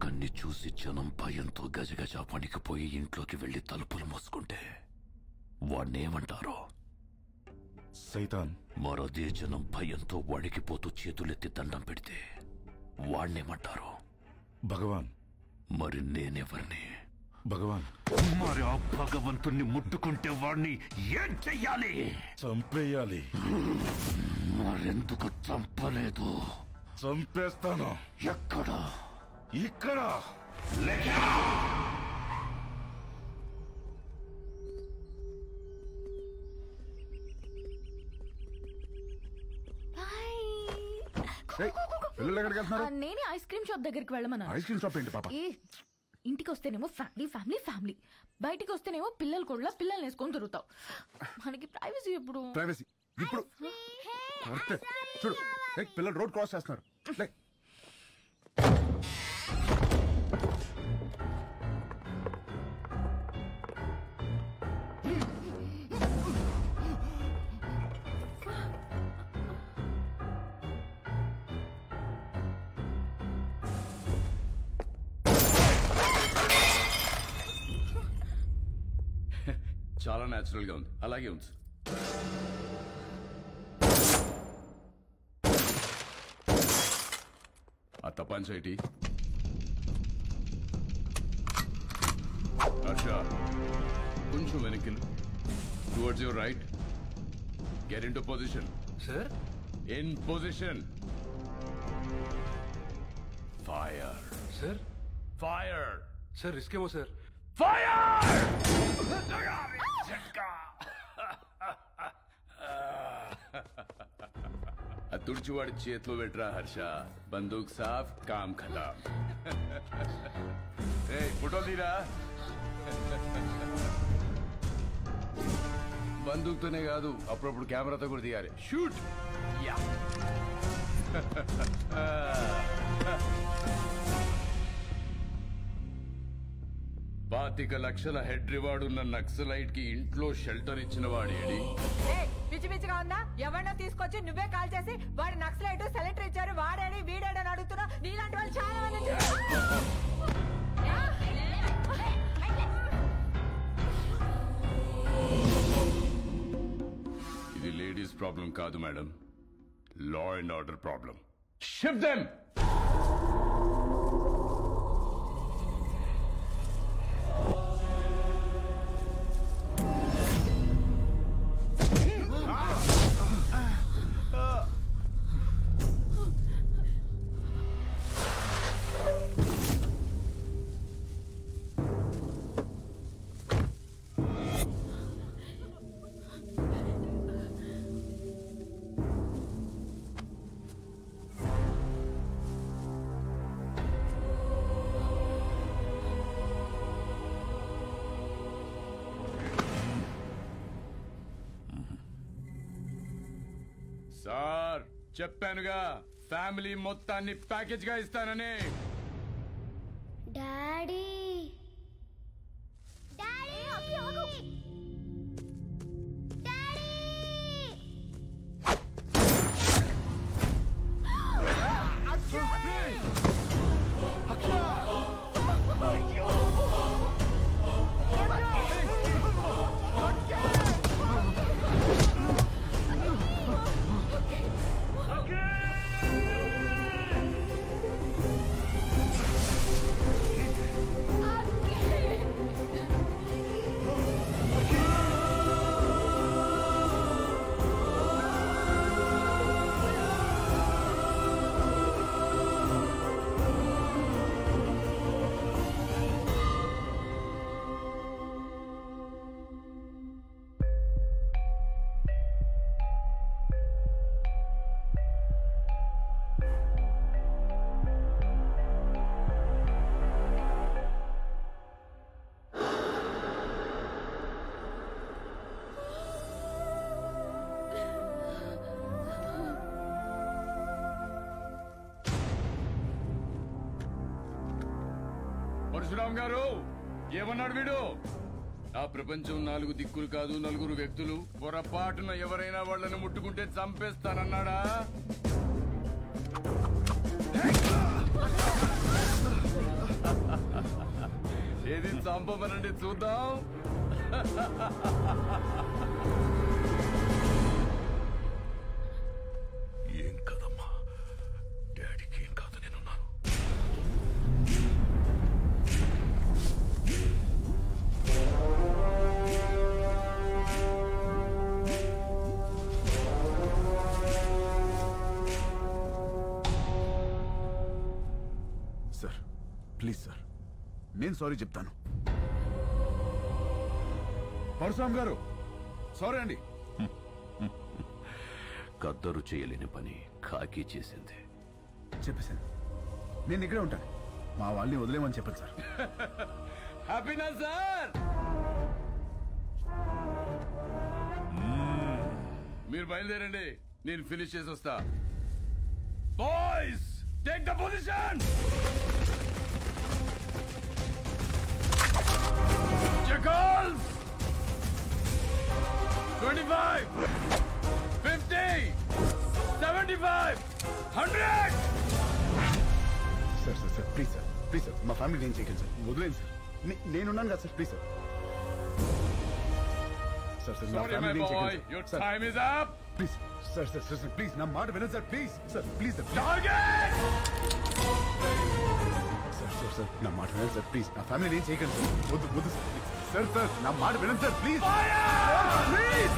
ఒక్కన్ని చూసి జనం భయంతో గజగజ వణికిపోయి ఇంట్లోకి వెళ్లి తలుపులు మూసుకుంటే వాణ్ణేమంటారో? సైతాన్. మరదే జనం భయంతో వణికిపోతూ చేతులెత్తి దండం పెడితే వాణ్ణేమంటారో? భగవాన్. మరి నేనెవరిని? భగవాన్. మరి ఆ భగవంతుణ్ణి ముట్టుకుంటే వాణ్ణి ఏం చెయ్యాలి? చంపేయాలి. మరెందుకు చంపలేదు? చంపేస్తాను. ఎక్కడ? ఇక్కడ. పిల్లలు ఎక్కడికి వెళ్తున్నారు? నేనే ఐస్ క్రీమ్ షాప్ దగ్గరికి వెళ్ళమన్నా. ఐస్ క్రీమ్ షాప్ ఏంటి పాప? ఇంటికి వస్తేనేమో ఫ్యామిలీ ఫ్యామిలీ ఫ్యామిలీ, బయటికి వస్తేనేమో పిల్లలు కూడా పిల్లల్ని వేసుకొని తిరుగుతావు. మనకి ప్రైవసీ ఎప్పుడు? ప్రైవసీ ఇప్పుడు చూడు. పిల్లలు రోడ్ క్రాస్ చేస్తున్నారు. చాలా న్యాచురల్ గా ఉంది. అలాగే ఉంది. ఆ తపాంచేటి హర్ష, కొంచెం వెనక్కి. Towards your right. Get in to position. Sir, in position. Fire. Sir, fire. Sir risk ఏమో సార్. ఫైర్. తుడిచివాడి చేతిలో పెట్టరా హర్ష. బందూక్ సాఫ్, కామ్ ఖతాం. ఫోటో తీరా. బందూక్తోనే కాదు, అప్పుడప్పుడు కెమెరాతో కూడా తీయాలి. షూట్. యా. 25 లక్షల హెడ్ రివార్డ్ ఉన్న నక్సలైట్ కి ఇంట్లో షెల్టర్ ఇచ్చిన వాడేడి? పిచ్చి పిచ్చిగా ఉందా? ఎవరినో తీసుకొచ్చి నువ్వే కాల్ చేసి వాడు నక్సలైట్ సెలెక్టర్ ఇచ్చారు, వాడేడి వీడేడని అడుగుతున్నా. నీలాంటి వాళ్ళు చాలా మంది. ఇది లేడీస్ ప్రాబ్లం కాదు madam, law and order problem. Shift them. Sir, చెప్పానుగా ఫ్యామిలీ మొత్తాన్ని ప్యాకేజ్ గా ఇస్తానని. డాడీ, పరశురామ్ గారు, ఏమన్నాడు వీడు? ఆ ప్రపంచం 4 దిక్కులు కాదు, 4 వ్యక్తులు. పొరపాటున ఎవరైనా వాళ్ళని ముట్టుకుంటే చంపేస్తానన్నాడా? చంపమనండి చూద్దాం. ఏం కదమ్మా, డాడీకి ఏం కాదు, నేనున్నాను. సార్ ప్లీజ్ సార్, నేను సారీ చెప్తాను. పరశురామ్ గారు సారీ అండి. కద్దరు చేయలేని పని కాకి చేసింది. చెప్పేశాను, నేను ఇక్కడే ఉంటాను. మా వాళ్ళని వదిలేమని చెప్పండి సార్. హ్యాపీనా సార్? మీరు బయలుదేరండి, నేను ఫినిష్ చేసి వస్తా. Boys take the position. Jackals! 25, 50, 75, 100! Sir sir sir please sir, please sir, మా ఫ్యామిలీ నేను చేయకండి సార్, వదిలేండి సార్. నేనున్నాను కదా sir, please sir. Sir sir మా Sorry, my ఫ్యామిలీ నేను boy, చేయకండి your sir. time is up. Please sir sir sir sir please నా మాట వినండి sir, please sir, please sir. Target! Sir sir sir నా మాట వినండి సార్, ప్లీజ్ నా ఫ్యామిలీ నేను చేయకండి సార్, వద్దు వద్దు సార్. సార్ సార్ నా మాట వినండి సార్, ప్లీజ్ ప్లీజ్.